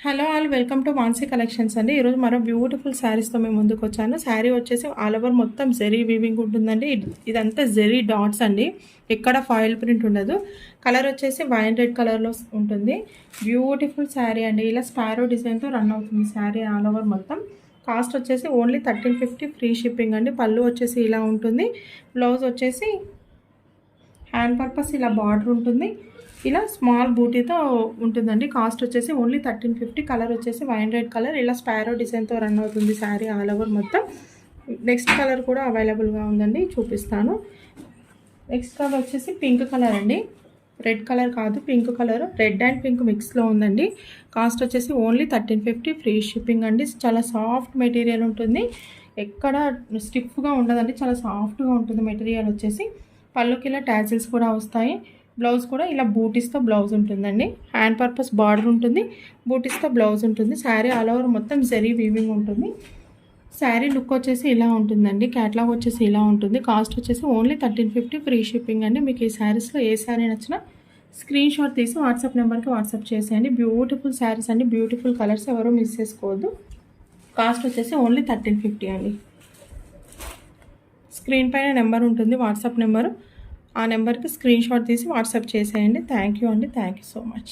Hello all welcome to Mansi collections అండి. ఈరోజు మరో బ్యూటిఫుల్ శారీస్తో మేము ముందుకు వచ్చాను. శారీ వచ్చేసి ఆల్ ఓవర్ మొత్తం జెరీ వీవింగ్ ఉంటుందండి. ఇదంతా జెరీ డాట్స్ అండి, ఎక్కడ ఫాయిల్ ప్రింట్ ఉండదు. కలర్ వచ్చేసి వైన్ రెడ్ కలర్లో ఉంటుంది. బ్యూటిఫుల్ శారీ అండి. ఇలా స్పారో డిజైన్తో రన్ అవుతుంది శారీ ఆల్ ఓవర్ మొత్తం. కాస్ట్ వచ్చేసి ఓన్లీ 1350 ఫ్రీ షిప్పింగ్ అండి. పళ్ళు వచ్చేసి ఇలా ఉంటుంది. బ్లౌజ్ వచ్చేసి హ్యాండ్ పర్పస్ ఇలా బార్డర్ ఉంటుంది. ఇలా స్మాల్ బూటీతో ఉంటుందండి. కాస్ట్ వచ్చేసి ఓన్లీ 1350. కలర్ వచ్చేసి వైన్ రెడ్ కలర్, ఇలా స్పారో డిజైన్తో రన్ అవుతుంది శారీ ఆల్ ఓవర్ మొత్తం. నెక్స్ట్ కలర్ కూడా అవైలబుల్గా ఉందండి, చూపిస్తాను. నెక్స్ట్ కలర్ వచ్చేసి పింక్ కలర్ అండి. రెడ్ కలర్ కాదు, pink colour, red and pink మిక్స్లో ఉందండి. కాస్ట్ వచ్చేసి ఓన్లీ 1350 ఫ్రీ షిప్పింగ్ అండి. చాలా సాఫ్ట్ మెటీరియల్ ఉంటుంది, ఎక్కడ స్టిఫ్గా ఉండదండి, చాలా సాఫ్ట్గా ఉంటుంది మెటీరియల్ వచ్చేసి. పళ్ళుకి ఇలా టాజిల్స్ కూడా వస్తాయి. బ్లౌజ్ కూడా ఇలా బూటీస్తో బ్లౌజ్ ఉంటుందండి. హ్యాండ్ పర్పస్ బార్డర్ ఉంటుంది, బూటీస్తో బ్లౌజ్ ఉంటుంది. శారీ ఆల్ ఓవర్ మొత్తం జెరీ వీవింగ్ ఉంటుంది. శారీ లుక్ వచ్చేసి ఇలా ఉంటుందండి. క్యాట్లాగ్ వచ్చేసి ఇలా ఉంటుంది. కాస్ట్ వచ్చేసి ఓన్లీ 1350 ఫ్రీ షిప్పింగ్ అండి. మీకు ఈ శారీస్లో ఏ శారీ నచ్చినా స్క్రీన్ షాట్ తీసి వాట్సాప్ నెంబర్కి వాట్సాప్ చేసేయండి. బ్యూటిఫుల్ శారీస్ అండి, బ్యూటిఫుల్ కలర్స్, ఎవరూ మిస్ చేసుకోవద్దు. కాస్ట్ వచ్చేసి ఓన్లీ 1350 అండి. స్క్రీన్ పైన నెంబర్ ఉంటుంది, వాట్సాప్ నెంబరు. ఆ నెంబర్కి స్క్రీన్ షాట్ తీసి వాట్సాప్ చేసేయండి. థ్యాంక్ యూ అండి, థ్యాంక్ యూ సో మచ్.